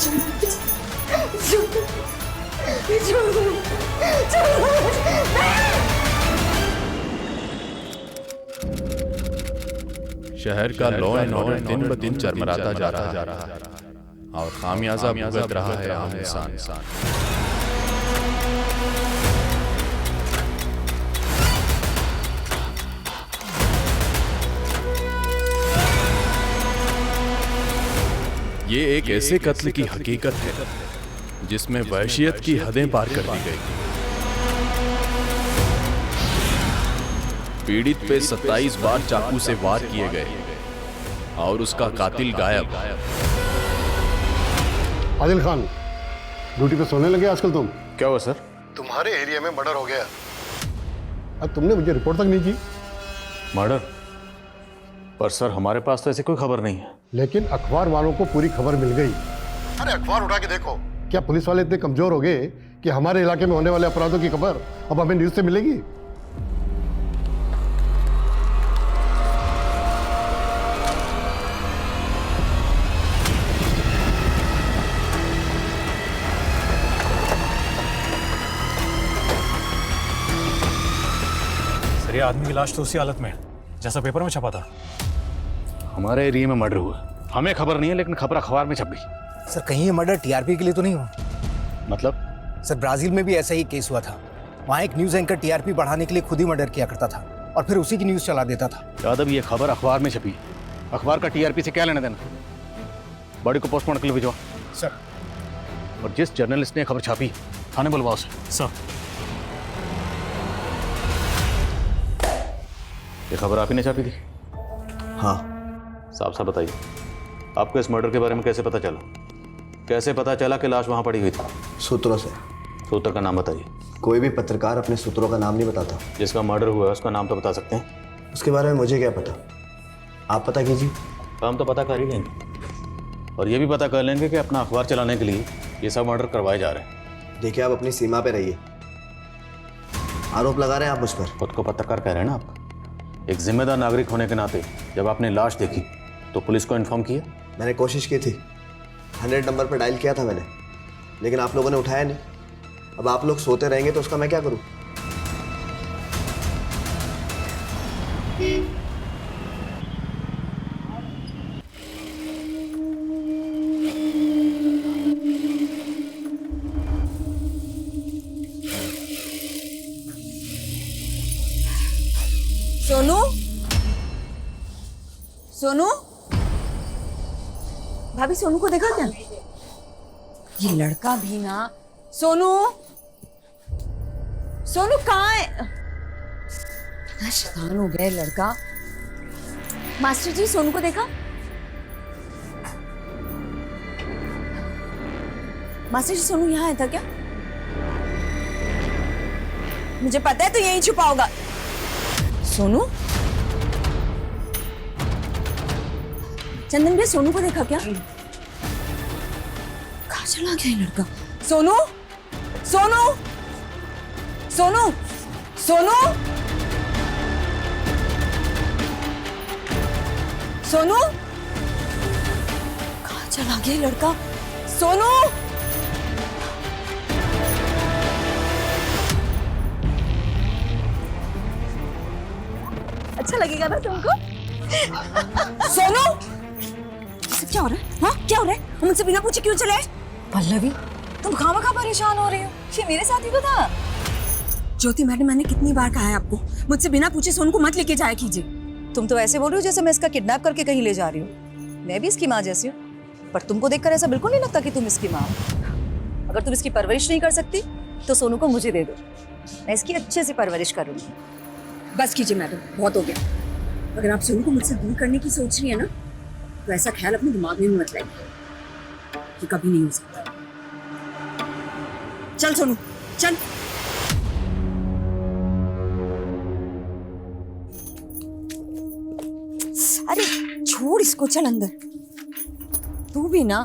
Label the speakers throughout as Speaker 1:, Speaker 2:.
Speaker 1: शहर का law and order दिन ब दिन चरमराता जा रहा है और खामियाजा भुगत रहा है आम इंसान। ये एक ऐसे कत्ल की हकीकत है जिसमें वहशियत की हदें पार कर दी गई। पीड़ित पे 27 बार चाकू से वार किए गए और उसका कातिल गायब।
Speaker 2: आदिल खान, ड्यूटी पे सोने लगे आजकल तुम?
Speaker 1: क्या हुआ सर?
Speaker 2: तुम्हारे एरिया में मर्डर हो गया। अब तुमने मुझे रिपोर्ट तक नहीं की।
Speaker 3: मर्डर? पर सर हमारे पास तो ऐसी कोई खबर नहीं है।
Speaker 2: लेकिन अखबार वालों को पूरी खबर मिल गई। अरे अखबार उठा के देखो। क्या पुलिस वाले इतने कमजोर हो गए कि हमारे इलाके में होने वाले अपराधों की खबर अब हमें न्यूज से मिलेगी?
Speaker 4: सर ये आदमी की लाश तो उसी हालत में है जैसा पेपर में छपा था।
Speaker 3: हमारे एरिया में मर्डर हुआ, हमें खबर नहीं है, लेकिन खबर अखबार में छप गई।
Speaker 5: सर कहीं ये मर्डर टीआरपी के लिए तो नहीं हुआ?
Speaker 3: मतलब?
Speaker 5: सर ब्राजील में भी ऐसा ही केस हुआ था। वहाँ एक न्यूज एंकर टीआरपी बढ़ाने के लिए खुद ही मर्डर किया करता था और फिर उसी की न्यूज चला देता था।
Speaker 3: यादव, ये खबर अखबार में छपी, अखबार का टीआरपी से क्या लेना देना? बॉडी को पोस्टमार्टम के लिए भिजवा
Speaker 5: सर।
Speaker 3: और जिस जर्नलिस्ट ने खबर छापी थाने बुलवाओ उसे।
Speaker 4: सर
Speaker 3: ये खबर आप ही ने छापी थी?
Speaker 5: हाँ।
Speaker 3: साफ साफ बताइए, आपको इस मर्डर के बारे में कैसे पता चला? कैसे पता चला कि लाश वहां पड़ी हुई थी?
Speaker 6: सूत्रों से।
Speaker 3: सूत्र का नाम बताइए।
Speaker 6: कोई भी पत्रकार अपने सूत्रों का नाम नहीं बताता।
Speaker 3: जिसका मर्डर हुआ है उसका नाम तो बता सकते हैं?
Speaker 6: उसके बारे में मुझे क्या पता, आप पता कीजिए।
Speaker 3: काम तो पता कर ही लेंगे और ये भी पता कर लेंगे कि अपना अखबार चलाने के लिए ये सब मर्डर करवाए जा रहे हैं।
Speaker 6: देखिए, आप अपनी सीमा पे रहिए। आरोप लगा रहे हैं आप मुझ पर।
Speaker 3: खुद को पत्रकार कह रहे हैं ना आप? एक जिम्मेदार नागरिक होने के नाते जब आपने लाश देखी तो पुलिस को इन्फॉर्म किया?
Speaker 6: मैंने कोशिश की थी, 100 नंबर पर डायल किया था मैंने, लेकिन आप लोगों ने उठाया नहीं। अब आप लोग सोते रहेंगे तो उसका मैं क्या करूं?
Speaker 7: सोनू, सोनू, भाभी सोनू को देखा क्या? ये लड़का भी ना। सोनू, सोनू कहाँ है? इतना शैतान हो गया लड़का। मास्टर जी, सोनू को देखा? मास्टर जी, सोनू यहाँ आया था क्या? मुझे पता है तो यहीं छुपा होगा। सोनू, चंदन भैया सोनू को देखा क्या? कहाँ चला गया ये लड़का? सोनू, सोनू, सोनू, सोनू, सोनू, कहाँ चला गया ये लड़का? सोनू, अच्छा लगेगा ना तुमको? सोनू, क्या हो रहा है? हाँ, क्या हो रहा है? हम मुझसे बिना पूछे क्यों चले?
Speaker 8: पल्लवी, तुम खामखा परेशान हो रही हो। ये मेरे साथ ही तो था।
Speaker 7: ज्योति मैडम, मैंने कितनी बार कहा है आपको, मुझसे बिना पूछे सोनू को मत लेके जाया कीजिए।
Speaker 8: तुम तो ऐसे बोल रही हो जैसे मैं इसका किडनैप करके कहीं ले जा रही हूँ। मैं भी इसकी माँ जैसी हूँ, पर तुमको देखकर ऐसा बिल्कुल नहीं लगता कि तुम इसकी माँ हो। अगर तुम इसकी परवरिश नहीं कर सकती तो सोनू को मुझे दे दो, मैं इसकी अच्छे से परवरिश करूंगी।
Speaker 7: बस कीजिए मैडम, बहुत हो गया। अगर आप सोनू को मुझसे दूर करने की सोच रही है ना, तो ऐसा ख्याल अपने दिमाग में मत लाइए, कि कभी नहीं हो सकता। चल सोनू, चल। अरे छोड़ इसको, चल अंदर। तू भी ना।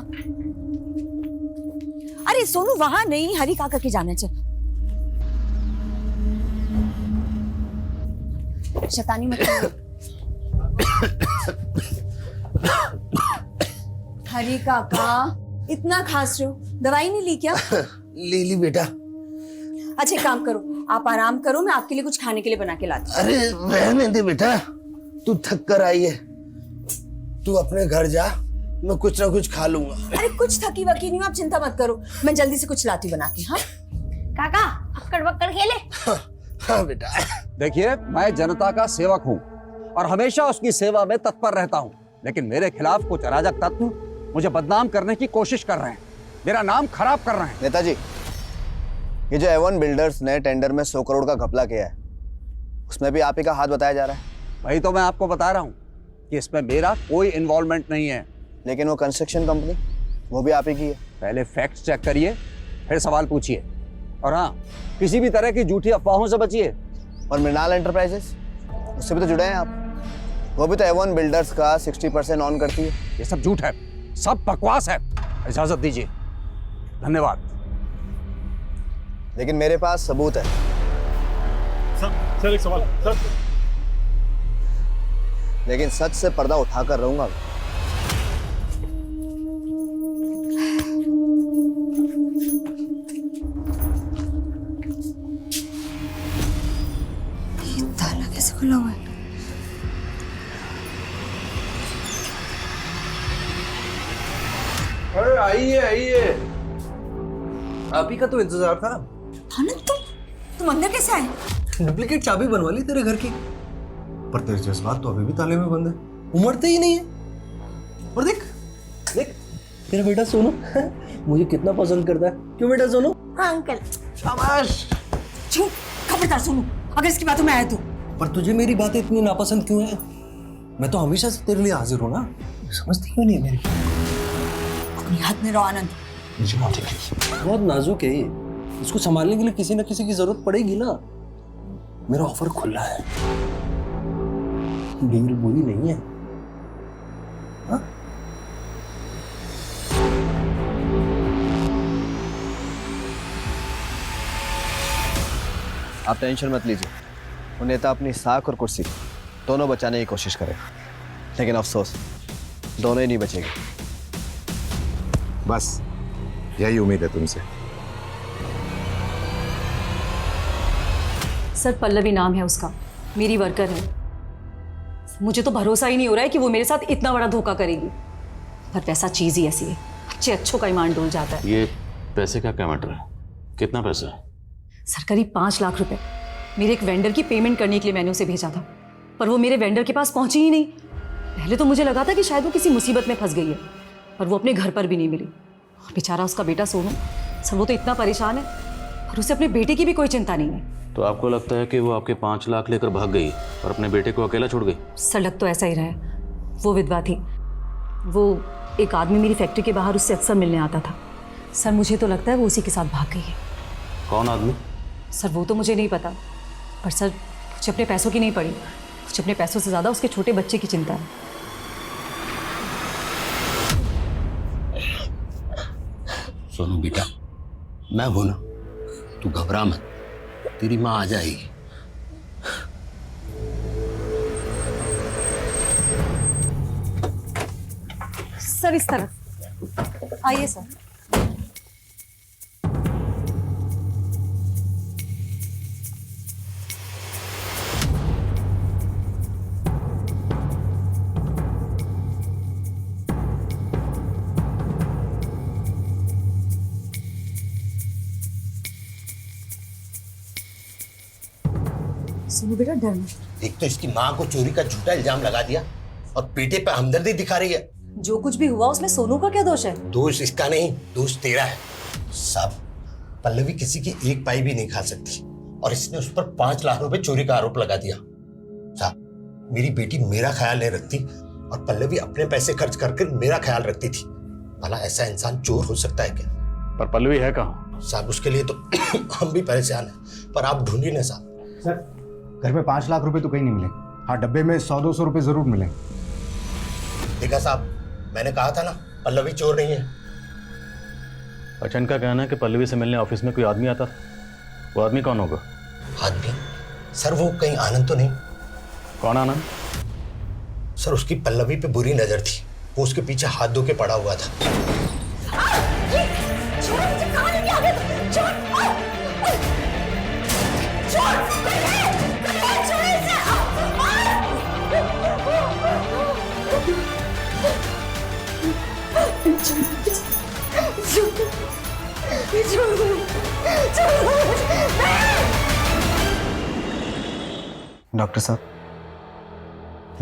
Speaker 7: अरे सोनू, वहां नहीं, हरी काका के जाना। चल, शैतानी मत करो। हरी काका, इतना खांस रहे हो, दवाई नहीं ली क्या?
Speaker 9: ले ली बेटा।
Speaker 7: अच्छा एक काम करो, आप आराम करो, मैं आपके लिए कुछ खाने के लिए बना के लाती हूँ।
Speaker 9: अरे रहने दे बेटा, तू थक कर आई है, तू अपने घर जा, मैं कुछ ना कुछ खा लूंगा।
Speaker 7: अरे कुछ थकी वकी नहीं हूँ, आप चिंता मत करो, मैं जल्दी से कुछ लाती बना के। हाँ काका, अक्कड़ बक्कड़ खेले।
Speaker 9: हाँ बेटा।
Speaker 10: देखिए, मैं जनता का सेवक हूँ और हमेशा उसकी सेवा में तत्पर रहता हूँ, लेकिन मेरे खिलाफ कुछ अराजक तत्व मुझे बदनाम करने की कोशिश कर रहे हैं, मेरा नाम खराब कर रहे हैं।
Speaker 6: नेताजी, ये जो एवन बिल्डर्स ने टेंडर में 100 करोड़ का घपला किया है, उसमें भी आप ही का हाथ बताया जा रहा है।
Speaker 10: वही तो मैं आपको बता रहा हूँ कि इसमें मेरा कोई इन्वॉल्वमेंट नहीं है।
Speaker 6: लेकिन वो कंस्ट्रक्शन कंपनी, वो भी आप ही की है।
Speaker 10: पहले फैक्ट चेक करिए, फिर सवाल पूछिए, और हाँ, किसी भी तरह की झूठी अफवाहों से बचिए।
Speaker 6: और मृणाल एंटरप्राइजेस, उससे भी तो जुड़े हैं आप, वो भी तो एवन बिल्डर्स का 60% ऑन करती है।
Speaker 10: ये सब झूठ है, सब बकवास है। इजाजत दीजिए। धन्यवाद।
Speaker 6: लेकिन मेरे पास सबूत है।
Speaker 4: सर एक सवाल सर।
Speaker 6: लेकिन सच से पर्दा उठाकर रहूंगा।
Speaker 7: ताला कैसे खुला हुआ है?
Speaker 9: अरे आइए आइए, आप ही का तो इंतजार था।
Speaker 7: आनंद, तुम अंदर कैसे आए?
Speaker 9: डुप्लीकेट चाबी बनवा ली तेरे घर की, पर तेरे जज्बात तो अभी भी ताले में बंद है, उमड़ते ही नहीं है। और देख देख तेरा बेटा सोनू मुझे कितना पसंद करता है। क्यों बेटा सोनू?
Speaker 7: हाँ अंकल।
Speaker 9: शाबाश।
Speaker 7: झूठ, खबरदार सुनो, अगर इसकी बातों में आया तो।
Speaker 9: पर तुझे मेरी बातें इतनी नापसंद क्यों है? मैं तो हमेशा से तेरे लिए हाजिर हूँ ना, समझती क्यों नहीं है मेरी?
Speaker 7: अपनी हाथ में रहो आनंद।
Speaker 9: बहुत नाजुक है ये, इसको संभालने के लिए किसी न किसी की जरूरत पड़ेगी ना। मेरा ऑफर खुला है, डील बुरी नहीं है। हा?
Speaker 6: आप टेंशन मत लीजिए, वो नेता अपनी साख और कुर्सी दोनों बचाने की कोशिश करेगा, लेकिन अफसोस दोनों ही नहीं बचेंगे।
Speaker 11: बस यही उम्मीद है तुमसे।
Speaker 8: सर पल्लवी नाम है उसका, मेरी वर्कर है। मुझे तो भरोसा ही नहीं हो रहा है कि वो मेरे साथ इतना बड़ा धोखा करेगी, पर वैसा चीज ही ऐसी है, अच्छों का ईमान डोल जाता है।
Speaker 3: ये पैसे का क्या मैटर है? कितना पैसा?
Speaker 8: सर करीब 5 लाख रुपए मेरे एक वेंडर की पेमेंट करने के लिए मैंने उसे भेजा था, पर वो मेरे वेंडर के पास पहुंची ही नहीं। पहले तो मुझे लगा था कि शायद वो किसी मुसीबत में फंस गई है, पर वो अपने घर पर भी नहीं मिली। बेचारा उसका बेटा सोनू, सर वो तो इतना परेशान है, और उसे अपने बेटे की भी कोई चिंता नहीं है।
Speaker 3: तो आपको लगता है कि वो आपके 5 लाख लेकर भाग गई और अपने बेटे को अकेला छोड़ गई?
Speaker 8: सर लग तो ऐसा ही रहा है। वो विधवा थी, वो एक आदमी मेरी फैक्ट्री के बाहर उससे अक्सर मिलने आता था। सर मुझे तो लगता है वो उसी के साथ भाग गई है।
Speaker 3: कौन आदमी?
Speaker 8: सर वो तो मुझे नहीं पता, पर सर मुझे अपने पैसों की नहीं पड़ी, मुझे अपने पैसों से ज़्यादा उसके छोटे बच्चे की चिंता है।
Speaker 9: सोनू बेटा, मैं हूं ना, तू घबरा मत, तेरी माँ आ जाएगी।
Speaker 8: सर इस तरफ आइए सर। सुनो बेटा, डर मत।
Speaker 9: एक तो इसकी माँ को चोरी का झूठा इल्जाम लगा दिया और बेटे पे हमदर्दी दिखा रही है।
Speaker 8: जो कुछ भी हुआ उसमें सोनू का क्या दोष है?
Speaker 9: दोष इसका नहीं, दोष तेरा है। साहब, पल्लवी किसी की एक पाई भी नहीं खा सकती और इसने उस पर 5 लाख रुपए चोरी का आरोप लगा दिया। साहब, मेरी बेटी मेरा ख्याल नहीं रखती और पल्लवी अपने पैसे खर्च करके मेरा ख्याल रखती थी। भला ऐसा इंसान चोर हो सकता है क्या?
Speaker 1: पर पल्लवी है कहाँ?
Speaker 9: साहब उसके लिए तो हम भी परेशान हैं, पर आप ढूंढी ना साहब।
Speaker 5: सर घर में 5 लाख रुपए तो कहीं नहीं मिले। हाँ, डब्बे में 100-200 रुपए जरूर मिले।
Speaker 9: देखा साहब, मैंने कहा था ना पल्लवी चोर नहीं है।
Speaker 3: बच्चन का कहना है कि पल्लवी से मिलने ऑफिस में कोई आदमी आता था। वो आदमी कौन होगा?
Speaker 9: आदमी? सर वो कहीं आनंद तो नहीं?
Speaker 3: कौन आनंद?
Speaker 9: सर उसकी पल्लवी पे बुरी नजर थी, वो उसके पीछे हाथ धो के पड़ा हुआ था।
Speaker 6: डॉक्टर साहब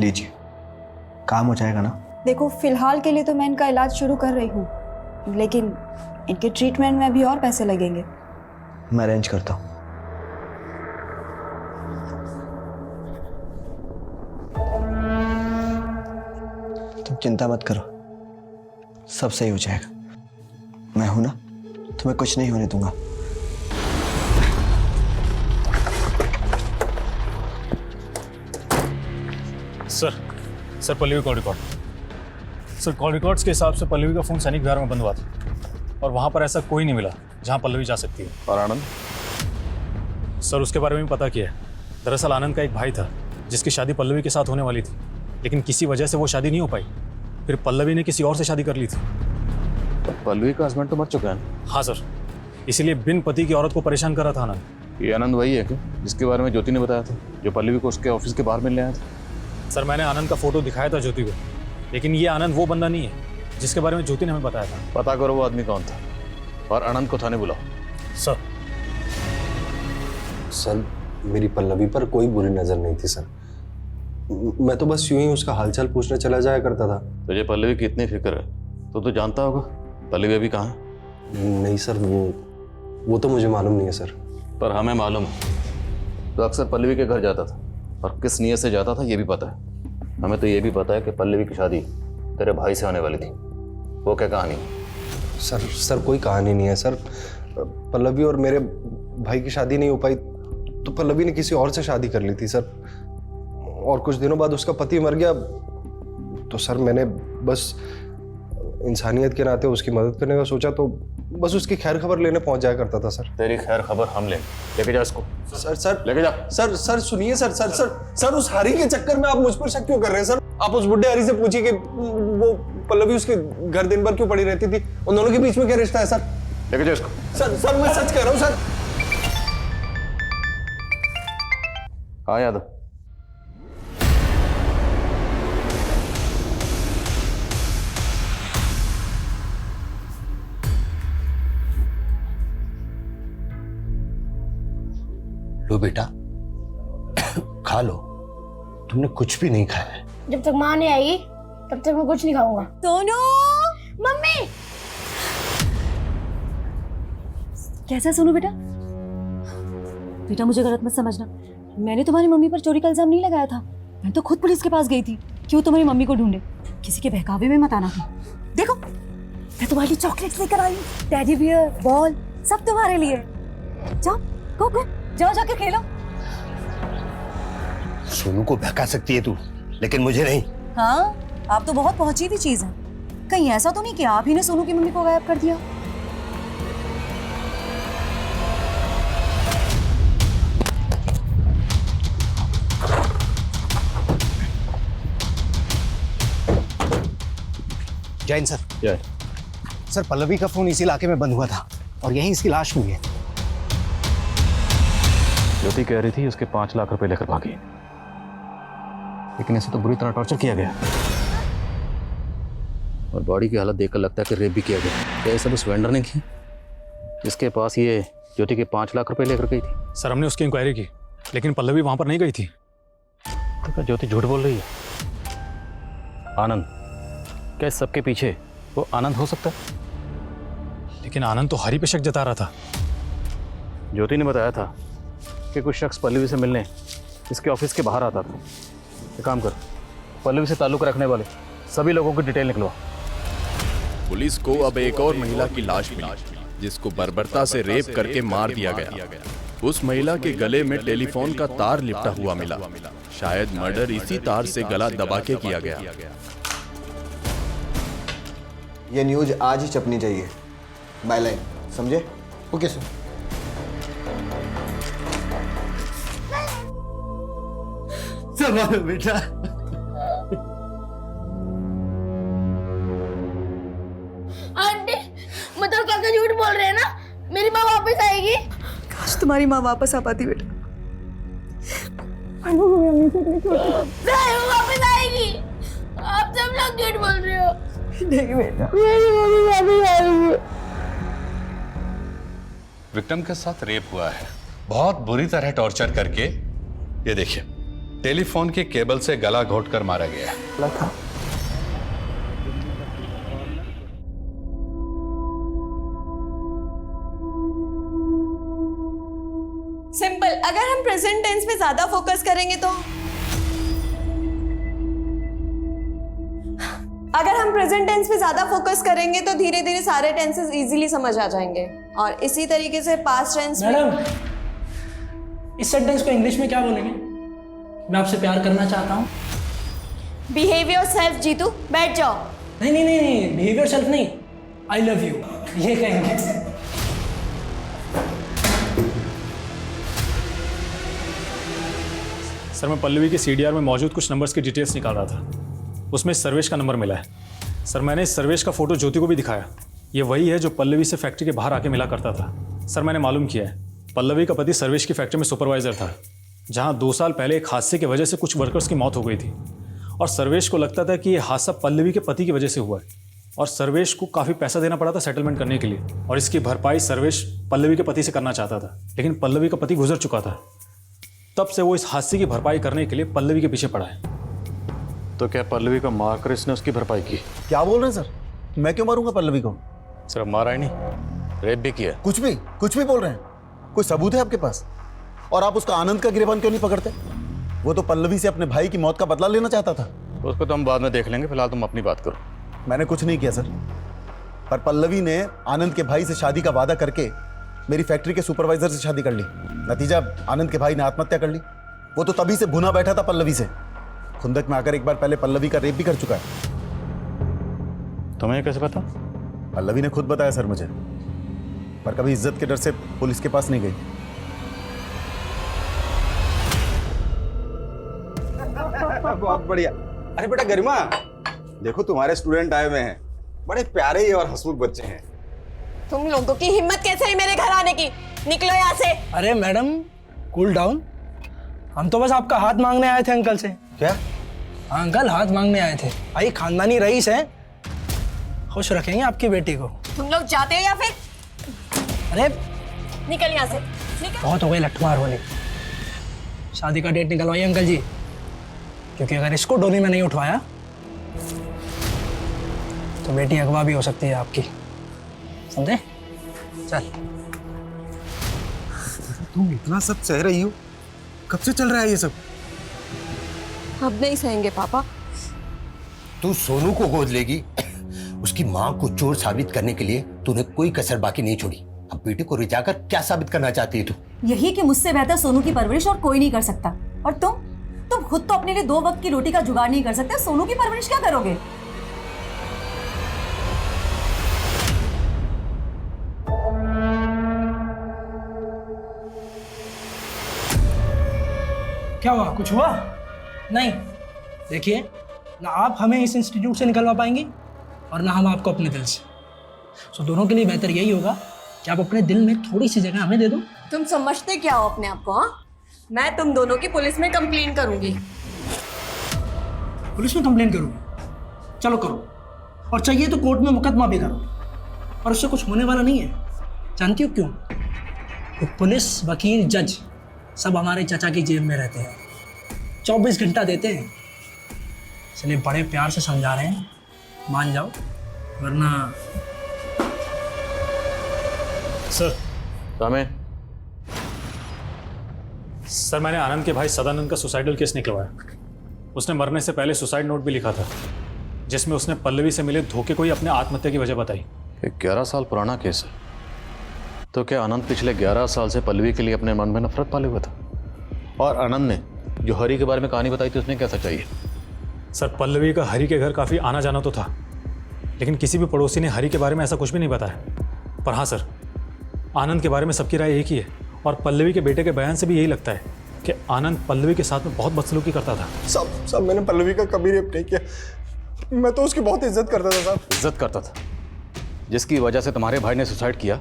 Speaker 6: लीजिए, काम हो जाएगा ना?
Speaker 12: देखो, फिलहाल के लिए तो मैं इनका इलाज शुरू कर रही हूँ, लेकिन इनके ट्रीटमेंट में भी और पैसे लगेंगे।
Speaker 6: मैं अरेंज करता हूँ। तुम चिंता मत करो, सब सही हो जाएगा। मैं हूं ना, तुम्हें कुछ नहीं होने दूंगा।
Speaker 4: Sir Pallavi call record. Sir call records के हिसाब से पल्लवी का फोन सैनिक विहार में बंद हुआ था और वहां पर ऐसा कोई नहीं मिला जहां पल्लवी जा सकती है।
Speaker 1: और आनंद?
Speaker 4: सर उसके बारे में पता किया है। दरअसल आनंद का एक भाई था जिसकी शादी पल्लवी के साथ होने वाली थी, लेकिन किसी वजह से वो शादी नहीं हो पाई। फिर पल्लवी ने किसी और से शादी कर ली थी।
Speaker 3: पल्लवी का हस्बैंड तो मर चुका है।
Speaker 4: हाँ सर, इसीलिए बिन पति की औरत को परेशान कर रहा था आनंद।
Speaker 3: ये आनंद वही है क्या जिसके बारे में ज्योति ने बताया था, जो पल्लवी को उसके ऑफिस के बाहर मिलने आया था?
Speaker 4: सर मैंने आनंद का फोटो दिखाया था ज्योति को, लेकिन ये आनंद वो बंदा नहीं है जिसके बारे में ज्योति ने हमें बताया था।
Speaker 3: पता करो वो आदमी कौन था और आनंद को थाने बुलाओ।
Speaker 13: सर मेरी पल्लवी पर कोई बुरी नजर नहीं थी सर, मैं तो बस यूं ही उसका हालचाल पूछने चला जाया करता था।
Speaker 3: तुझे पल्लवी की इतनी फिक्र है तो जानता होगा पल्लवी अभी कहाँ है?
Speaker 13: नहीं सर, वो तो मुझे मालूम नहीं है सर।
Speaker 3: पर हमें मालूम है। तो अक्सर पल्लवी के घर जाता था और किस नियत से जाता था ये भी पता है। हमें तो ये भी पता है कि पल्लवी की शादी तेरे भाई से होने वाली थी। वो क्या कहानी?
Speaker 13: सर कोई कहानी नहीं है सर। पल्लवी और मेरे भाई की शादी नहीं हो पाई तो पल्लवी ने किसी और से शादी कर ली थी सर, और कुछ दिनों बाद उसका पति मर गया। तो सर मैंने बस इंसानियत के नाते उसकी मदद करने का सोचा, तो बस उसकी खैर खबर लेने पहुंच जाया करता था सर।
Speaker 3: तेरी खैर खबर हम लेके जा इसको।
Speaker 13: सर
Speaker 3: लेके जा।
Speaker 13: सर सुनिए सर उस हरी के चक्कर में आप मुझ पर शक क्यों कर रहे हैं सर? आप उस बुढ़े हरी से पूछिए कि वो पल्लवी उसके घर दिन भर क्यों पड़ी रहती थी। उन दोनों के बीच में क्या रिश्ता है सर?
Speaker 3: लेके जा इसको।
Speaker 13: सर मैं सच कह रहा हूँ सर।
Speaker 3: हाँ यादव,
Speaker 9: लो बेटा खा लो, तुमने कुछ भी नहीं खाया है।
Speaker 14: जब तक माँ नहीं आएगी तब तक मैं कुछ नहीं खाऊंगा।
Speaker 12: सोनू!
Speaker 14: मम्मी!
Speaker 12: कैसा है सोनू बेटा? बेटा मुझे गलत मत समझना, मैंने तुम्हारी मम्मी पर चोरी का इल्जाम नहीं लगाया था। मैं तो खुद पुलिस के पास गई थी कि वो तुम्हारी मम्मी को ढूंढे। किसी के बहकावे में मत आना था। देखो मैं तुम्हारे लिए चॉकलेट्स लेकर आई हूँ, टेडी बियर, बॉल, सब तुम्हारे लिए। जाओ गो जाओ जाके खेलो।
Speaker 9: सोनू को बहका सकती है तू, लेकिन मुझे नहीं।
Speaker 12: हाँ, आप तो बहुत पहुंची हुई चीज है। कहीं ऐसा तो नहीं कि आप ही ने सोनू की मम्मी को गायब कर दिया?
Speaker 5: जैन सर।
Speaker 3: जय।
Speaker 5: सर पल्लवी का फोन इसी इलाके में बंद हुआ था और यहीं इसकी लाश हुई है।
Speaker 3: ज्योति कह रही थी उसके 5 लाख रुपए लेकर भागी, लेकिन ऐसे तो बुरी तरह टॉर्चर किया गया और बॉडी की हालत देखकर लगता है कि रेप भी किया गया। क्या ये सब उस वेंडर ने की जिसके पास ये ज्योति के 5 लाख रुपए लेकर गई थी?
Speaker 4: सर हमने उसकी इंक्वायरी की, लेकिन पल्लवी वहां पर नहीं गई थी।
Speaker 3: तो क्या ज्योति झूठ बोल रही है? आनंद, क्या इस सबके पीछे वो आनंद हो सकता है?
Speaker 4: लेकिन आनंद तो हरी पे शक जता रहा था।
Speaker 3: ज्योति ने बताया था कि कुछ शख्स पल्लवी से मिलने इसके ऑफिस के बाहर आता था। एक काम कर, पल्लवी से ताल्लुक रखने वाले सभी लोगों की डिटेल निकलवा।
Speaker 1: पुलिस को अब एक और महिला की लाश मिली जिसको बर्बरता से रेप करके मार दिया गया। उस महिला के गले में टेलीफोन का तार लिपटा हुआ मिला। शायद मर्डर इसी तार से गला दबा के किया गया।
Speaker 6: ये न्यूज आज ही छपनी चाहिए, बायलाइन, समझे?
Speaker 2: Okay sir.
Speaker 9: संभालो बेटा।
Speaker 14: आंटी मतलब काका झूठ बोल रहे हैं ना, मेरी माँ वापस आएगी।
Speaker 8: काश तुम्हारी माँ वापस आ पाती बेटा।
Speaker 14: नहीं वो वापस आएगी, आप सब लोग झूठ बोल रहे हो।
Speaker 8: नहीं बेटा,
Speaker 14: मेरी मम्मी वापस आएगी।
Speaker 15: विक्टिम के साथ रेप हुआ है, बहुत बुरी तरह टॉर्चर करके। ये देखिए, टेलीफोन के केबल से गला घोंटकर मारा गया है।
Speaker 16: सिंपल। अगर हम प्रेजेंट टेंस में ज्यादा फोकस करेंगे तो धीरे धीरे सारे टेंसेस इजीली समझ आ जाएंगे। और इसी तरीके से पास्ट टेंस में।
Speaker 17: मैडम, इस सेंटेंस को इंग्लिश में क्या बोलेंगे? मैं आपसे प्यार करना चाहता हूँ।
Speaker 16: बिहेव योरसेल्फ जीतू, बैठ जाओ।
Speaker 17: नहीं, बिहेव योरसेल्फ नहीं, आई लव यू, ये कहेंगे।
Speaker 4: सर, मैं पल्लवी के सीडीआर में मौजूद कुछ नंबर्स की डिटेल्स निकाल रहा था। उसमें सर्वेश का नंबर मिला है। सर, मैंने इस सर्वेश का फोटो ज्योति को भी दिखाया। ये वही है जो पल्लवी से फैक्ट्री के बाहर आके मिला करता था। सर, मैंने मालूम किया है, पल्लवी का पति सर्वेश की फैक्ट्री में सुपरवाइजर था, जहां 2 साल पहले एक हादसे की वजह से कुछ वर्कर्स की मौत हो गई थी। और सर्वेश को लगता था कि ये हादसा पल्लवी के पति की वजह से हुआ है, और सर्वेश को काफ़ी पैसा देना पड़ा था सेटलमेंट करने के लिए, और इसकी भरपाई सर्वेश पल्लवी के पति से करना चाहता था। लेकिन पल्लवी का पति गुजर चुका था। तब से वो इस हादसे की भरपाई करने के लिए पल्लवी के पीछे पड़ा है।
Speaker 3: तो क्या पल्लवी को मारकर इसने उसकी भरपाई की?
Speaker 18: क्या बोल रहे हैं सर? मैं क्यों मारूंगा पल्लवी को?
Speaker 3: सिर्फ मारा ही नहीं, रेप भी किया।
Speaker 18: कुछ भी बोल रहे हैं। कोई सबूत है आपके पास? और आप उसका आनंद का गिरबान क्यों नहीं पकड़ते? वो तो पल्लवी से अपने भाई की मौत का बदला लेना चाहता था।
Speaker 3: उसको तो हम बाद में देख लेंगे, फिलहाल तुम अपनी बात करो।
Speaker 18: मैंने कुछ नहीं किया सर, पर पल्लवी ने आनंद के भाई से शादी का वादा करके मेरी फैक्ट्री के सुपरवाइजर से शादी कर ली। नतीजा, आनंद के भाई ने आत्महत्या कर ली। वो तो तभी से भुना बैठा था पल्लवी से। खुंदक में आकर एक बार पहले पल्लवी का रेप भी कर चुका है।
Speaker 3: तुम्हें कैसे पता?
Speaker 18: पल्लवी ने खुद बताया सर मुझे, पर कभी इज्जत के डर से पुलिस के पास नहीं गई।
Speaker 19: बहुत बढ़िया। अरे बेटा गरिमा, देखो तुम्हारे स्टूडेंट आए हुए हैं, बड़े प्यारे और हंसमुख बच्चे हैं।
Speaker 16: तुम लोगों की हिम्मत कैसे हुई मेरे घर आने की? निकलो यहाँ से।
Speaker 17: अरे मैडम, कूल डाउन। हम तो बस आपका हाथ मांगने आए थे अंकल से।
Speaker 19: क्या?
Speaker 17: अंकल, हाथ मांगने आए थे। भाई खानदानी रईस है, खुश रखेंगे आपकी बेटी को।
Speaker 16: तुम लोग जाते हो या फिर?
Speaker 17: अरे
Speaker 16: निकल यहाँ से, निकल।
Speaker 17: बहुत हो गई लठमार होने। शादी का डेट निकलवाइए अंकल जी, क्योंकि अगर इसको डोली में नहीं उठवाया तो बेटी अगवा भी हो सकती है आपकी, समझे? चल।
Speaker 19: तुम इतना सब सह रही हो, कब से चल रहा है ये सब?
Speaker 16: अब नहीं सहेंगे पापा।
Speaker 9: तू सोनू को गोद लेगी, उसकी माँ को चोर साबित करने के लिए तूने कोई कसर बाकी नहीं छोड़ी। अब बेटे को रिझाकर क्या साबित करना चाहती है तू?
Speaker 8: यही कि मुझसे बेहतर सोनू की परवरिश और कोई नहीं कर सकता। और तुम खुद तो अपने लिए 2 वक्त की रोटी का जुगाड़ नहीं कर सकते, सोनू की परवरिश क्या करोगे?
Speaker 17: क्या हुआ? कुछ हुआ? नहीं। देखिए, ना आप हमें इस इंस्टीट्यूट से निकलवा पाएंगी और ना हम आपको अपने दिल से। सो दोनों के लिए बेहतर यही होगा कि आप अपने दिल में थोड़ी सी जगह हमें दे दो।
Speaker 16: तुम समझते क्या हो अपने आप को? हाँ, मैं तुम दोनों की पुलिस में कंप्लेन करूंगी।
Speaker 17: पुलिस में कंप्लेन करूंगी? चलो करो, और चाहिए तो कोर्ट में मुकदमा भी करो, और उससे कुछ होने वाला नहीं है। जानती हो क्यों? तो पुलिस, वकील, जज सब हमारे चाचा की जेब में रहते हैं, 24 घंटा देते हैं। इसलिए बड़े प्यार से समझा रहे हैं, मान जाओ, वरना।
Speaker 4: सर,
Speaker 3: सर,
Speaker 4: मैंने आनंद के भाई सदानंद का सुसाइडल केस निकलवाया। उसने मरने से पहले सुसाइड नोट भी लिखा था, जिसमें उसने पल्लवी से मिले धोखे को ही अपने आत्महत्या की वजह बताई।
Speaker 3: 11 साल पुराना केस है। तो क्या आनंद पिछले 11 साल से पल्लवी के लिए अपने मन में नफरत पाले हुआ था? और आनंद ने जो हरी के बारे में कहानी बताई थी, उसमें क्या सच्चाई है?
Speaker 4: सर, पल्लवी का हरी के घर काफ़ी आना जाना तो था, लेकिन किसी भी पड़ोसी ने हरी के बारे में ऐसा कुछ भी नहीं बताया। पर हाँ सर, आनंद के बारे में सबकी राय एक ही है, और पल्लवी के बेटे के बयान से भी यही लगता है कि आनंद पल्लवी के साथ में बहुत बदसलूकी करता था।
Speaker 19: सब मैंने पल्लवी का कभी रेप नहीं किया। मैं तो उसकी बहुत इज्जत करता था साहब।
Speaker 3: इज्जत करता था? जिसकी वजह से तुम्हारे भाई ने सुसाइड किया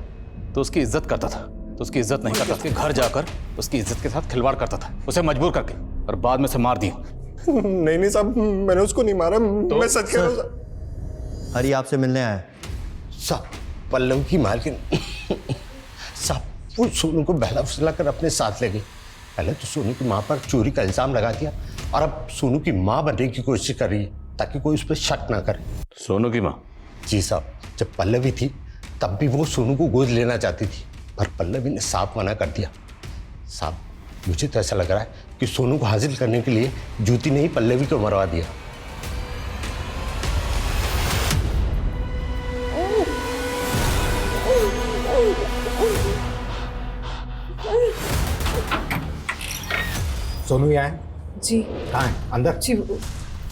Speaker 3: तो उसकी इज्जत करता था? तो उसकी इज्जत नहीं करता, उसके घर जाकर उसकी इज्जत के साथ खिलवाड़ करता था, उसे मजबूर करके, और बाद में से मार दिया।
Speaker 19: नहीं साहब, मैंने उसको नहीं मारा। तो मैं सच कह रहा हूँ।
Speaker 18: हरी आपसे मिलने आया।
Speaker 9: साहब, पल्लवी की मालकिन साहब, वो सोनू को बहला फुसला कर अपने साथ ले गई। पहले तो सोनू की माँ पर चोरी का इल्जाम लगा दिया और अब सोनू की माँ बनने की कोशिश कर रही है ताकि कोई उस पर शक ना करे।
Speaker 3: सोनू की माँ?
Speaker 9: जी साहब, जब पल्लवी थी तब भी वो सोनू को गोद लेना चाहती थी, पर पल्लवी ने साफ मना कर दिया। साहब, मुझे तो ऐसा लग रहा है कि सोनू को हासिल करने के लिए ज्योति ने ही पल्लवी को मरवा दिया।
Speaker 5: सोनू यहाँ है?
Speaker 8: जी।
Speaker 5: कहाँ है? अंदर?
Speaker 8: जी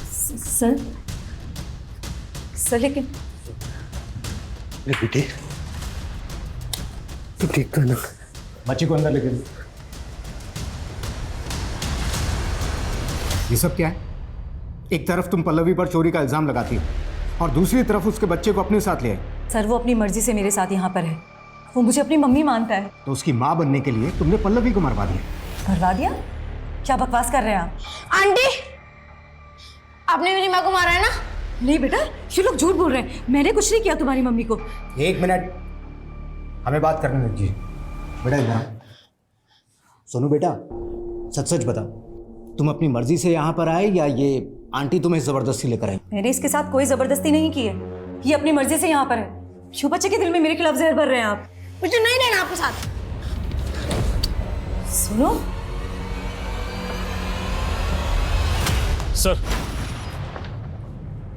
Speaker 8: सर। सर लेकिन
Speaker 9: बेटे तू ठीक कर ना।
Speaker 5: बच्ची को अंदर लेके दो। ये सब क्या है? एक तरफ तुम पल्लवी पर चोरी का इल्जाम लगाती हो और दूसरी तरफ उसके बच्चे को अपने साथ ले आए।
Speaker 8: सर वो अपनी मर्जी से मेरे साथ यहाँ पर है, वो मुझे अपनी मम्मी मानता है।
Speaker 5: तो उसकी माँ बनने के लिए तुमने पल्लवी को मरवा दिया।
Speaker 8: मरवा दिया? क्या बकवास कर रहे हैं आप?
Speaker 14: आंटी, आपने मेरी माँ को मारा है ना?
Speaker 8: नहीं बेटा, ये लोग झूठ बोल रहे हैं। मैंने कुछ नहीं किया तुम्हारी मम्मी को।
Speaker 5: एक मिनट, हमें बात करने दीजिए। बेटा इधर आओ। सोनू बेटा, सच सच बता, तुम अपनी मर्जी से यहाँ पर आए या ये आंटी तुम्हें जबरदस्ती लेकर आई?
Speaker 8: मैंने इसके साथ कोई जबरदस्ती नहीं की है, ये अपनी मर्जी से यहाँ पर है। क्यों बच्चे के दिल में मेरे खिलाफ जहर भर रहे हैं आप?
Speaker 14: मुझे नहीं रहना आपके साथ।
Speaker 8: सुनो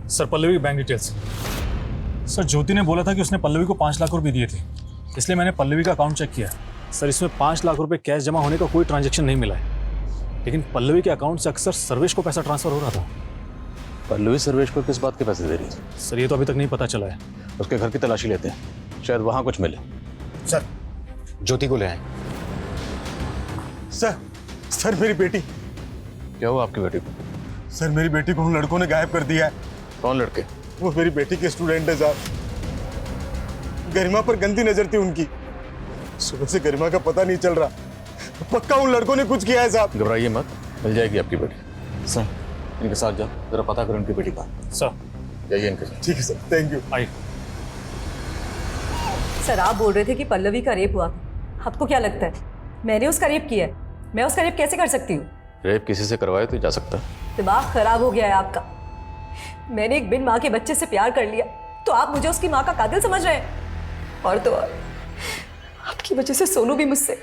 Speaker 4: सर पल्लवी की बैंक डिटेल्स। सर ज्योति ने बोला था कि उसने पल्लवी को 5 लाख रुपए दिए थे, इसलिए मैंने पल्लवी का अकाउंट चेक किया। सर इसमें 5 लाख रुपए कैश जमा होने का कोई ट्रांजैक्शन नहीं मिला है, लेकिन पल्लवी के अकाउंट से अक्सर सर्वेश को पैसा ट्रांसफर हो रहा था।
Speaker 3: पल्लवी सर्वेश को किस बात के पैसे दे रही है?
Speaker 4: सर ये तो अभी तक नहीं पता चला है।
Speaker 3: उसके घर की तलाशी लेते हैं, शायद वहां कुछ मिले।
Speaker 5: सर ज्योति को ले आए।
Speaker 19: सर मेरी बेटी।
Speaker 3: क्या हुआ आपकी बेटी को?
Speaker 19: सर मेरी बेटी को उन लड़कों ने गायब कर दिया है।
Speaker 3: कौन लड़के?
Speaker 19: वो मेरी बेटी के स्टूडेंट है साहब। गरिमा पर गंदी नजर थी उनकी। सुबह से गरिमा का पता नहीं चल रहा। पक्का उन लड़कों ने कुछ किया है साहब।
Speaker 3: घबराइए मत, मिल जाएगी आपकी बेटी। सर इनके साथ जाओ, जरा पता करो इनकी बेटी का।
Speaker 4: सर
Speaker 3: जाइए इनके साथ।
Speaker 19: ठीक है सर, थैंक यू।
Speaker 4: आइए।
Speaker 8: सर आप बोल रहे थे कि पल्लवी का रेप हुआ, आपको क्या लगता है मैंने उसका रेप किया है? मैं उसका रेप कैसे कर सकती हूँ?
Speaker 3: रेप किसी से करवाए तो जा सकता है।
Speaker 8: दिमाग खराब हो गया है आपका। मैंने एक बिन माँ के बच्चे से प्यार कर लिया तो आप मुझे उसकी माँ का कातिल समझ रहे हैं? और तो और आपकी वजह से सोनू भी मुझसे।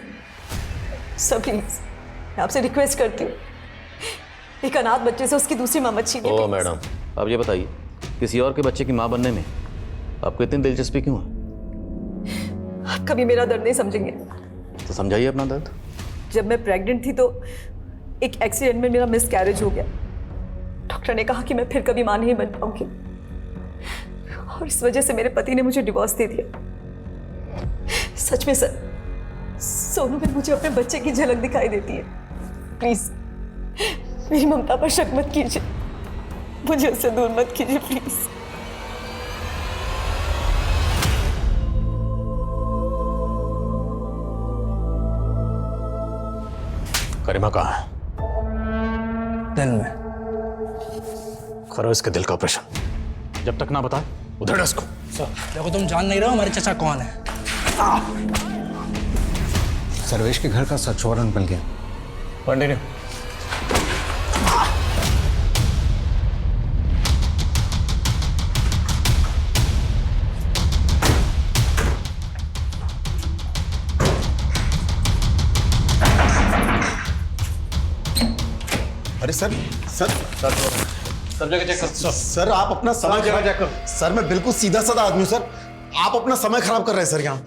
Speaker 8: सब प्लीज मैं आपसे रिक्वेस्ट करती हूँ, एक अनाथ बच्चे से उसकी दूसरी माँ मत छीनिए।
Speaker 3: ओ मैडम, आप ये बताइए किसी और के बच्चे की माँ बनने में आपको इतनी दिलचस्पी क्यों है?
Speaker 8: आप कभी मेरा दर्द नहीं समझेंगे।
Speaker 3: तो समझाइए अपना दर्द।
Speaker 8: जब मैं प्रेग्नेंट थी तो एक एक्सीडेंट में मेरा मिसकैरेज हो गया। डॉक्टर ने कहा कि मैं फिर कभी मां नहीं बन पाऊंगी और इस वजह से मेरे पति ने मुझे डिवोर्स दे दिया। सच में सर, सोनू में मुझे अपने बच्चे की झलक दिखाई देती है। प्लीज मेरी ममता पर शक मत कीजिए, मुझे उससे दूर मत कीजिए प्लीज।
Speaker 3: गरिमा कहाँ है?
Speaker 5: दिल में।
Speaker 3: करो इसके दिल का ऑपरेशन। जब तक ना बताए उधर उसको।
Speaker 17: सर देखो, तुम जान नहीं रहे हो हमारे चाचा कौन है।
Speaker 5: सर्वेश के घर का सर्च वारंट मिल गया।
Speaker 3: कंटिन्यू।
Speaker 18: अरे सर
Speaker 3: सब जगह चेक करो।
Speaker 18: सर आप अपना समय
Speaker 3: जगह चेक करो।
Speaker 18: सर मैं बिल्कुल सीधा साधा आदमी हूं सर, आप अपना समय खराब कर रहे हैं सर यहाँ।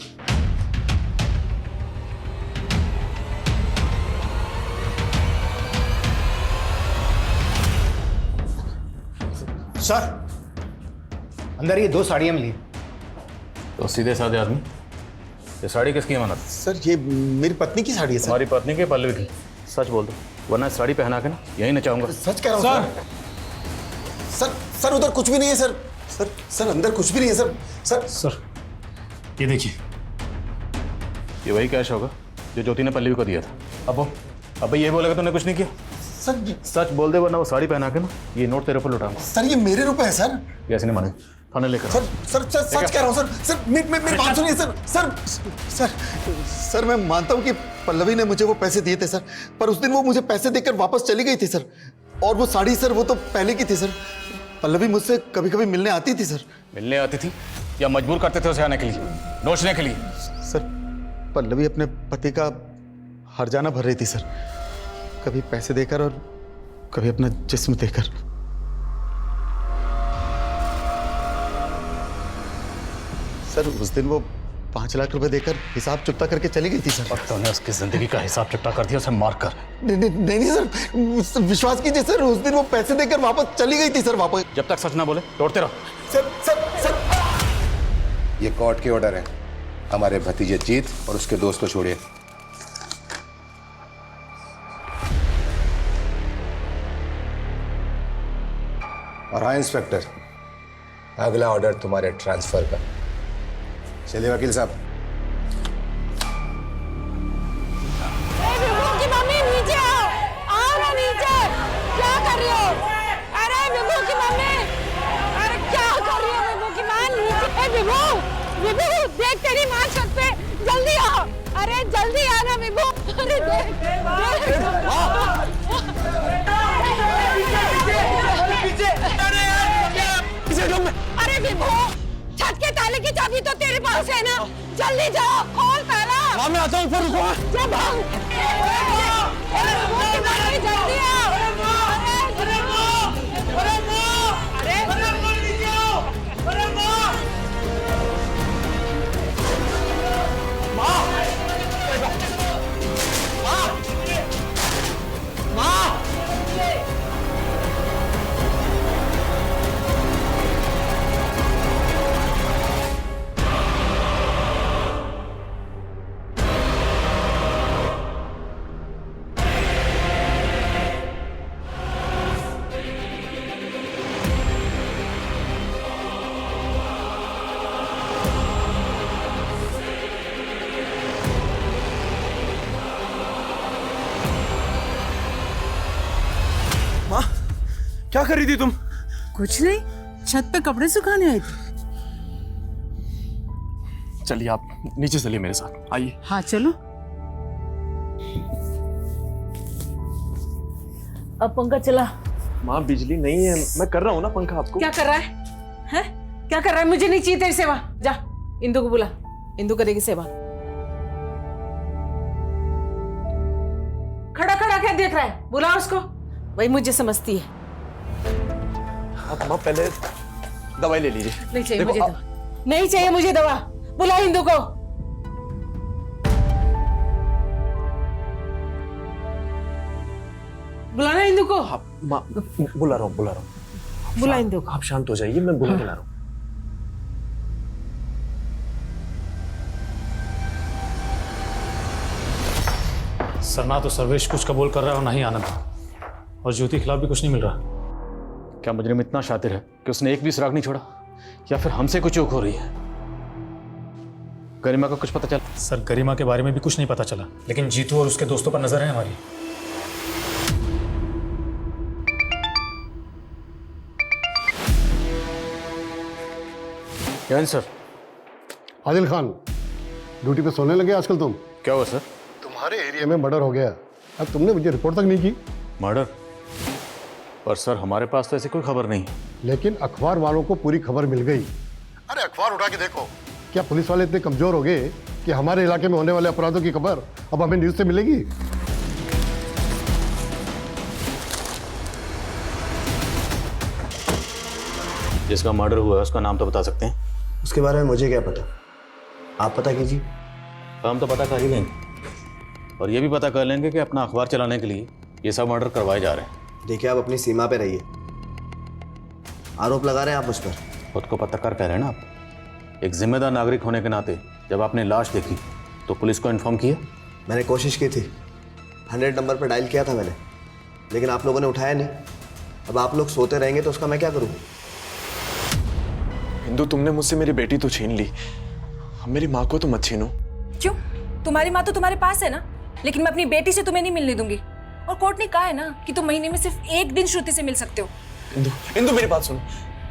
Speaker 5: सर अंदर ये 2 साड़ियां मिली।
Speaker 3: तो सीधे साधे आदमी, ये साड़ी किसकी अमानत?
Speaker 18: सर ये मेरी पत्नी की साड़ी है सर।
Speaker 3: हमारी पत्नी की, पल्लवी की? सच बोल दो, वरना साड़ी पहना के ना यहीं नचाऊंगा।
Speaker 18: सच कह रहा हूँ सर। सर उधर कुछ भी नहीं है सर। सर अंदर कुछ भी नहीं है सर।
Speaker 4: सर ये देखिए,
Speaker 3: ये वही कैश होगा जो ज्योति ने पल्लवी को दिया था। अब ये बोलेगा तूने कुछ नहीं किया।
Speaker 18: सर
Speaker 3: सच बोल दे, वरना वो साड़ी पहना के ना ये नोट तेरे पर लुटाऊंगा।
Speaker 18: सर ये मेरे रुपए है सर।
Speaker 3: ऐसे नहीं माने, थाने लेकर
Speaker 18: सर सर सर सच कह रहा हूँ सर। सर मेरी बात सुनिए सर। सर सर सर मैं मानता हूँ कि पल्लवी ने मुझे वो पैसे दिए थे सर, पर उस दिन वो मुझे पैसे देकर वापस चली गई थी सर। और वो साड़ी सर वो तो पहले की थी सर। पल्लवी मुझसे कभी कभी मिलने आती थी सर।
Speaker 3: मिलने आती थी या मजबूर करते थे उसे आने के लिए, नोचने के लिए?
Speaker 18: सर पल्लवी अपने पति का हर्जाना भर रही थी सर, कभी पैसे देकर और कभी अपना जिस्म देकर। सर उस दिन वो 5 लाख रुपए देकर हिसाब चुकता करके चली गई थी सर।
Speaker 3: और तूने उसकी जिंदगी का हिसाब चुकता कर दिया, उसे मारकर।
Speaker 18: नहीं सर, विश्वास कीजिए सर, उस दिन वो पैसे देकर वापस चली गई थी सर। वापस
Speaker 3: जब तक सच ना बोले तोड़ते रहो।
Speaker 18: सर सर सर
Speaker 11: ये कोर्ट के ऑर्डर है। हमारे भतीजे जीत और उसके दोस्त को छोड़िए। और हाँ इंस्पेक्टर, अगला ऑर्डर तुम्हारे ट्रांसफर का। चलिए वकील साहब।
Speaker 14: की मम्मी नीचे आओ ना नीचे। क्या कर रही हो? अरे विभू की मम्मी, अरे क्या कर रही हो विभू की माँ? नीचे विभू देख तेरी माँ छत पे, जल्दी आओ। अरे जल्दी आना विभू। अरे अरे विभू, छत के ताले की चाबी तो तेरे पास है ना, जल्दी जाओ खोल ताला।
Speaker 3: मैं आता हूँ, ऊपर रुको।
Speaker 14: जल्दी आओ।
Speaker 19: क्या कर रही थी तुम?
Speaker 20: कुछ नहीं, छत पे कपड़े सुखाने आई थी।
Speaker 1: चलिए आप नीचे चलिए मेरे साथ, आइए।
Speaker 20: हाँ चलो।
Speaker 17: अब पंखा चला।
Speaker 19: माँ बिजली नहीं है, मैं कर रहा हूँ ना पंखा आपको।
Speaker 17: क्या कर रहा है? हैं? क्या कर रहा है? मुझे नहीं चाहिए तेरी सेवा। जा इंदु को बुला, इंदु करेगी सेवा। खड़ा खड़ा क्या देख रहा है? बुला उसको, वही मुझे समझती है।
Speaker 19: आप माँ पहले दवाई ले लीजिए।
Speaker 17: नहीं चाहिए मुझे दवा, नहीं चाहिए मुझे दवा। बुला इंदु को। बुलाना इंदु को।
Speaker 19: माँ बुला रहा हूँ।
Speaker 17: बुला इंदु को।
Speaker 19: आप शांत हो जाइए, मैं बुला के ला रहा हूँ।
Speaker 4: सर ना तो सर्वेश कुछ कबूल कर रहा है और ना ही आनंद, और ज्योति के खिलाफ भी कुछ नहीं मिल रहा।
Speaker 3: क्या मुजरिम इतना शातिर है कि उसने एक भी सुराग नहीं छोड़ा, या फिर हमसे कुछ चूक हो रही है? गरिमा का कुछ पता चला?
Speaker 4: सर गरिमा के बारे में भी कुछ नहीं पता चला, लेकिन जीतू और उसके दोस्तों पर नजर है हमारी।
Speaker 3: क्या सर?
Speaker 2: आदिल खान, ड्यूटी पे सोने लगे आजकल तुम?
Speaker 3: क्या हुआ सर?
Speaker 2: तुम्हारे एरिया में मर्डर हो गया, अब तुमने मुझे रिपोर्ट तक नहीं की।
Speaker 3: मर्डर? पर सर हमारे पास तो ऐसी कोई खबर नहीं।
Speaker 2: लेकिन अखबार वालों को पूरी खबर मिल गई। अरे अखबार उठा के देखो, क्या पुलिस वाले इतने कमजोर हो गए कि हमारे इलाके में होने वाले अपराधों की खबर अब हमें न्यूज से मिलेगी?
Speaker 3: जिसका मर्डर हुआ है उसका नाम तो बता सकते हैं?
Speaker 6: उसके बारे में मुझे क्या पता, आप पता कीजिए।
Speaker 3: हम तो पता कर ही लेंगे, और ये भी पता कर लेंगे कि अपना अखबार चलाने के लिए ये सब मर्डर करवाए जा रहे हैं।
Speaker 6: देखिए आप अपनी सीमा पे रहिए, आरोप लगा रहे हैं आप मुझ पर।
Speaker 3: खुद को पत्रकार कह रहे हैं ना आप। एक जिम्मेदार नागरिक होने के नाते जब आपने लाश देखी तो पुलिस को इन्फॉर्म किया?
Speaker 6: मैंने कोशिश की थी, 100 नंबर पर डायल किया था मैंने, लेकिन आप लोगों ने उठाया नहीं। अब आप लोग सोते रहेंगे तो उसका मैं क्या करूँ?
Speaker 19: हिंदू, तुमने मुझसे मेरी बेटी तो छीन ली, अब मेरी माँ को तो मत छीनो।
Speaker 8: क्यों? तुम्हारी माँ तो तुम्हारे पास है ना, लेकिन मैं अपनी बेटी से तुम्हें नहीं मिलने दूंगी। और कोर्ट ने कहा है ना कि तुम महीने में सिर्फ एक दिन श्रुति से मिल सकते हो।
Speaker 19: इंदु, मेरी बात सुनो।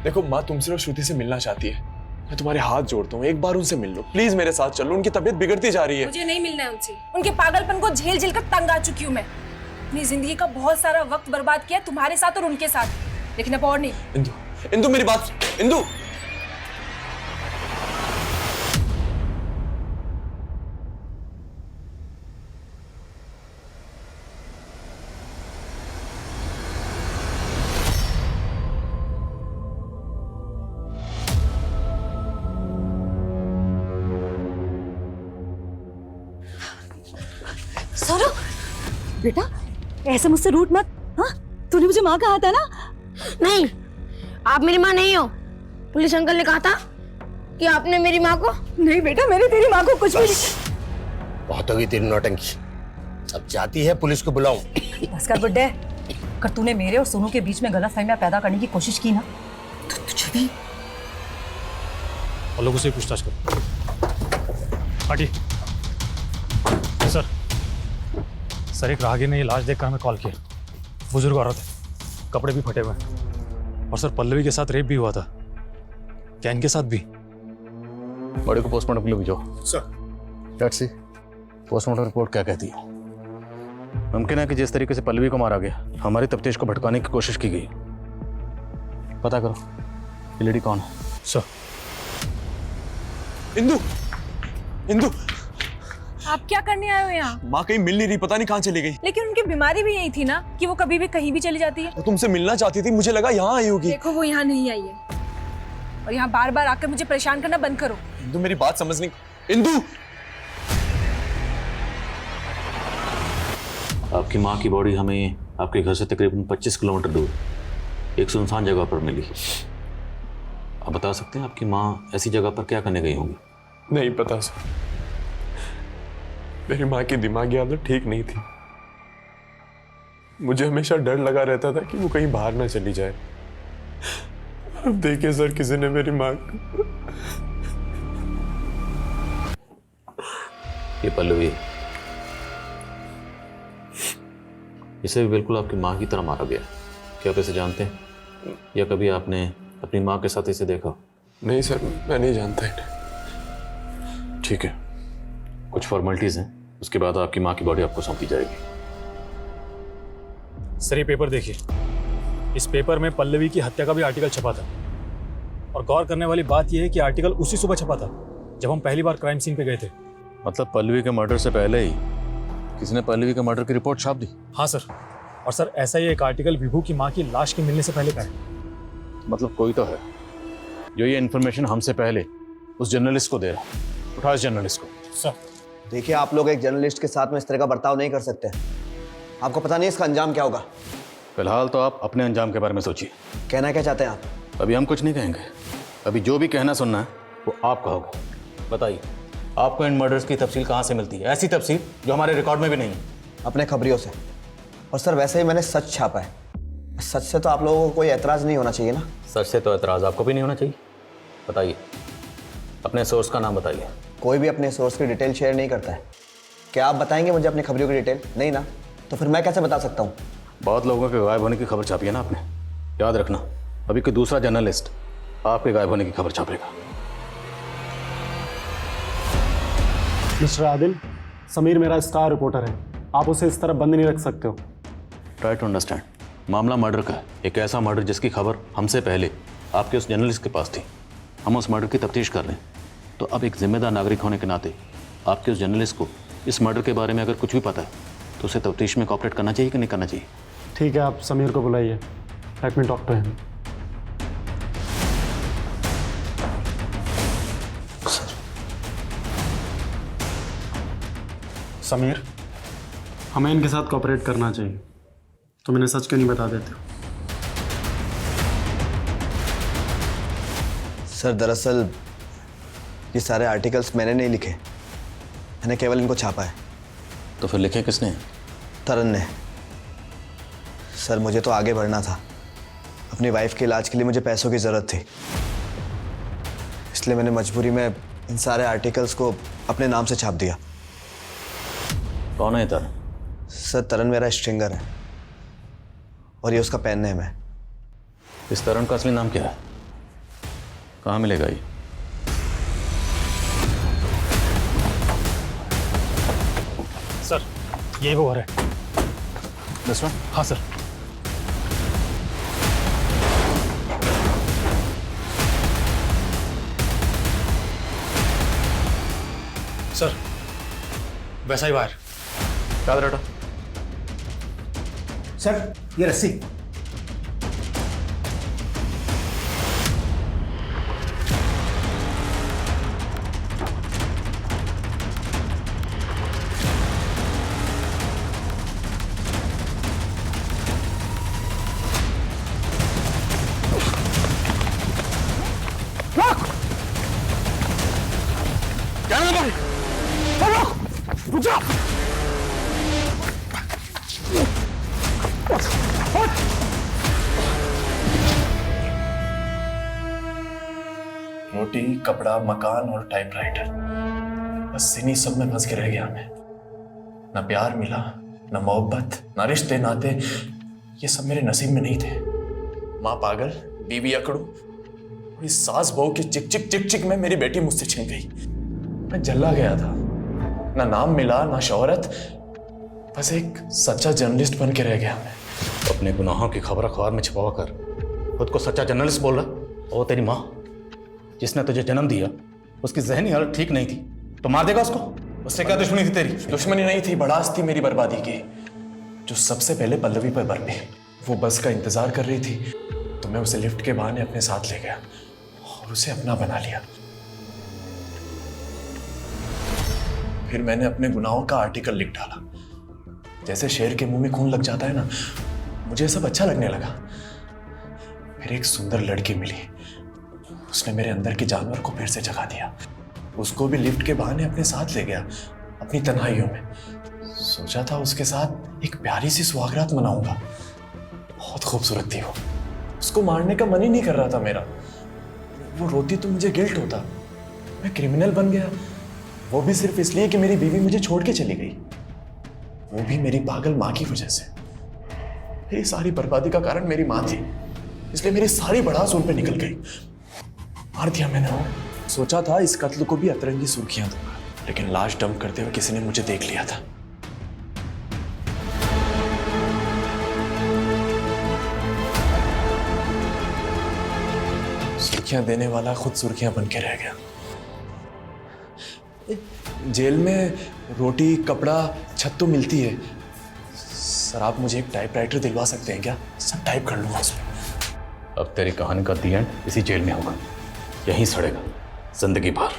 Speaker 21: देखो माँ तुमसे और श्रुति से मिलना चाहती है, मैं तुम्हारे हाथ जोड़ता हूँ, एक बार उनसे मिल लो प्लीज, मेरे साथ चलो, उनकी तबीयत बिगड़ती जा रही है।
Speaker 22: मुझे नहीं मिलना है उनसे, उनके पागलपन को झेल झेल कर तंग आ चुकी हूँ मैं। अपनी जिंदगी का बहुत सारा वक्त बर्बाद किया तुम्हारे साथ और उनके साथ, लेकिन अब और नहीं।
Speaker 21: इंदु, इंदु मेरी बात, इंदु।
Speaker 12: सोनू बेटा ऐसे मुझसे रूठ मत। हाँ तूने मुझे माँ कहा था ना।
Speaker 14: नहीं, आप मेरी माँ नहीं हो। पुलिस अंकल ने कहा था कि आपने मेरी माँ को।
Speaker 12: नहीं बेटा, मैंने तेरी माँ को कुछ भी नहीं।
Speaker 9: बहुत होगी तेरी नौटंकी, अब जाती है पुलिस को बुलाऊं।
Speaker 12: बस कर बुड्ढे, अगर तूने मेरे और सोनू के बीच में गलतफहमियां पैदा करने की कोशिश की ना तो तुझे भी।
Speaker 4: और लोगों से पूछताछ करो। हटिए। सर एक राहगीर ने ये लाश देखकर हमें कॉल किया। बुजुर्ग औरत है, कपड़े भी फटे हुए हैं, और सर पल्लवी के साथ रेप भी हुआ था। क्या इनके साथ भी?
Speaker 3: बड़े को पोस्टमार्टम के लिए भेजो।
Speaker 21: Sir.
Speaker 3: Let's see postmortem report क्या कहती है। मुमकिन है कि जिस तरीके से पल्लवी को मारा गया, हमारी तफ्तीश को भटकाने की कोशिश की गई। पता करो ये लेडी कौन है।
Speaker 4: सर।
Speaker 21: इंदु, इंदु
Speaker 22: आप क्या करने आए हो यहाँ?
Speaker 21: माँ कहीं मिल नहीं रही, पता नहीं कहाँ चली गई।
Speaker 22: लेकिन उनकी बीमारी भी यही थी ना कि वो कभी भी कहीं भी चली जाती है।
Speaker 21: वो तुमसे मिलना चाहती थी, मुझे लगा यहाँ आई होगी।
Speaker 22: देखो वो यहाँ नहीं आई है, और यहाँ बार बार आकर मुझे परेशान करना बंद करो।
Speaker 21: इंदु मेरी बात समझ नहीं। इंदु,
Speaker 3: आपकी माँ की बॉडी हमें आपके घर से तकरीबन 25 किलोमीटर दूर एक सुनसान जगह पर मिली। आप बता सकते हैं आपकी माँ ऐसी जगह पर क्या करने गई होंगी?
Speaker 21: नहीं पता सर, मेरी माँ की दिमागी हालत ठीक नहीं थी। मुझे हमेशा डर लगा रहता था कि वो कहीं बाहर ना चली जाए। अब देखिए सर, किसी ने मेरी माँ
Speaker 3: ये पल्लवी, इसे भी बिल्कुल आपकी माँ की तरह मारा गया। क्या आप इसे जानते हैं या कभी आपने अपनी माँ के साथ इसे देखा?
Speaker 21: नहीं सर, मैं नहीं जानता इन्हें।
Speaker 3: ठीक है, कुछ फॉर्मेलिटीज हैं, उसके बाद आपकी माँ की बॉडी आपको सौंपी जाएगी।
Speaker 4: सर ये पेपर देखिए, इस पेपर में पल्लवी की हत्या का भी आर्टिकल छपा था। और गौर करने वाली बात यह है कि आर्टिकल उसी सुबह छपा था जब हम पहली बार क्राइम सीन पे गए थे।
Speaker 3: मतलब पल्लवी के मर्डर से पहले ही किसी ने पल्लवी के मर्डर की रिपोर्ट छाप दी?
Speaker 4: हाँ सर, और सर ऐसा ही एक आर्टिकल विभू की माँ की लाश के मिलने से पहले का है।
Speaker 3: मतलब कोई तो है जो ये इन्फॉर्मेशन हमसे पहले उस जर्नलिस्ट को दे रहा। उठा इस जर्नलिस्ट को।
Speaker 4: सर
Speaker 6: देखिए, आप लोग एक जर्नलिस्ट के साथ में इस तरह का बर्ताव नहीं कर सकते। आपको पता नहीं इसका अंजाम क्या होगा।
Speaker 3: फिलहाल तो आप अपने अंजाम के बारे में सोचिए।
Speaker 6: कहना क्या चाहते हैं आप?
Speaker 3: अभी हम कुछ नहीं कहेंगे, अभी जो भी कहना सुनना है वो आप कहोगे। बताइए, आपको इन मर्डर्स की तफसील कहाँ से मिलती है? ऐसी तफसील जो हमारे रिकॉर्ड में भी नहीं है।
Speaker 6: अपने खबरियों से। और सर वैसे ही मैंने सच छापा है, सच से तो आप लोगों को कोई एतराज़ नहीं होना चाहिए ना।
Speaker 3: सच से तो एतराज़ आपको भी नहीं होना चाहिए। बताइए, अपने सोर्स का नाम बताइए।
Speaker 6: कोई भी अपने सोर्स की डिटेल शेयर नहीं करता है। क्या आप बताएंगे मुझे अपनी खबरियों की डिटेल? नहीं ना, तो फिर मैं कैसे बता सकता हूँ?
Speaker 3: बहुत लोगों के गायब होने की खबर छापी है ना आपने। याद रखना, अभी कोई दूसरा जर्नलिस्ट आपके गायब होने की खबर छापेगा।
Speaker 23: मिस्टर आदिल, समीर मेरा स्टार रिपोर्टर है, आप उसे इस तरह बंद नहीं रख सकते हो।
Speaker 3: Try to understand. मामला मर्डर का है, एक ऐसा मर्डर जिसकी खबर हमसे पहले आपके उस जर्नलिस्ट के पास थी। हम उस मर्डर की तफ्तीश कर रहे हैं, तो अब एक जिम्मेदार नागरिक होने के नाते आपके उस जर्नलिस्ट को इस मर्डर के बारे में अगर कुछ भी पता है तो उसे तफ्तीश में कॉपरेट करना चाहिए कि नहीं करना चाहिए?
Speaker 23: ठीक है, आप समीर को बुलाइए। Let me talk to him. Sameer, हमें इनके साथ कॉपरेट करना चाहिए। तुम इन्हें सच क्यों नहीं बता देते हो?
Speaker 6: सर दरअसल ये सारे आर्टिकल्स मैंने नहीं लिखे, मैंने केवल इनको छापा है।
Speaker 3: तो फिर लिखे किसने?
Speaker 6: तरन ने। सर मुझे तो आगे बढ़ना था, अपनी वाइफ के इलाज के लिए मुझे पैसों की ज़रूरत थी, इसलिए मैंने मजबूरी में इन सारे आर्टिकल्स को अपने नाम से छाप दिया।
Speaker 3: कौन है तरन?
Speaker 6: सर तरन मेरा स्ट्रिंगर है और ये उसका पेन नेम है।
Speaker 3: इस तरन का असली नाम क्या है? कहाँ मिलेगा ये?
Speaker 4: सर यही वो घर है।
Speaker 3: This one?
Speaker 4: हाँ सर। सर वैसा ही बाहर।
Speaker 3: क्या डाटा?
Speaker 5: सर ये रस्सी।
Speaker 1: रोटी, कपड़ा, मकान और टाइपराइटर, बस इन्हीं सब में फंस के रह गया मैं। ना प्यार मिला, ना मोहब्बत, ना रिश्ते नाते, ये सब मेरे नसीब में नहीं थे। माँ पागल, बीवी अकड़ू, और इस सास बहू की चिक चिक चिक चिक में मेरी बेटी मुझसे छिन गई। मैं जला गया था, ना नाम मिला ना शोहरत, बस एक सच्चा जर्नलिस्ट बन के रह गया मैं।
Speaker 3: अपने गुनाहों की खबर अखबार में छुपा कर खुद को सच्चा जर्नलिस्ट बोल रहा? ओ तेरी माँ जिसने तुझे जन्म दिया उसकी जहनी हालत ठीक नहीं थी तो मार देगा उसको? उससे क्या दुश्मनी थी तेरी?
Speaker 1: दुश्मनी नहीं थी, बड़ास थी मेरी बर्बादी की, जो सबसे पहले पल्लवी पर बरपी। वो बस का इंतजार कर रही थी तो मैं उसे लिफ्ट के बहाने अपने साथ ले गया और उसे अपना बना लिया। फिर मैंने अपने गुनाहों का आर्टिकल लिख डाला। जैसे शेर के मुंह में खून लग जाता है ना, मुझे सब अच्छा लगने लगा। फिर एक सुंदर लड़की मिली, उसने मेरे अंदर के जानवर को फिर से जगा दिया। उसको भी लिफ्ट के बहाने अपने साथ ले गया अपनी तन्हाइयों में। सोचा था उसके साथ एक प्यारी सी सुहागरात मनाऊंगा। बहुत खूबसूरत थी वो, उसको मारने का मन ही नहीं कर रहा था मेरा। वो रोती तो मुझे गिल्ट होता, मैं क्रिमिनल बन गया, वो भी सिर्फ इसलिए कि मेरी बीवी मुझे छोड़ के चली गई, वो भी मेरी पागल माँ की वजह से। मेरी सारी बर्बादी का कारण मेरी माँ थी, इसलिए मेरी सारी भड़ास उन पे निकल गई। मार दिया मैंने वो। सोचा था इस कत्ल को भी अतरंगी सुर्खियां दूंगा, लेकिन लाश डंप करते हुए किसी ने मुझे देख लिया था। सुर्खियां देने वाला खुद सुर्खियां बन के रह गया। जेल में रोटी, कपड़ा, छत तो मिलती है। सर आप मुझे एक टाइपराइटर दिलवा सकते हैं क्या? सब टाइप कर लूंगा उसमें।
Speaker 3: अब तेरी कहानी का दी एंड इसी जेल में होगा, यहीं सड़ेगा जिंदगी भर।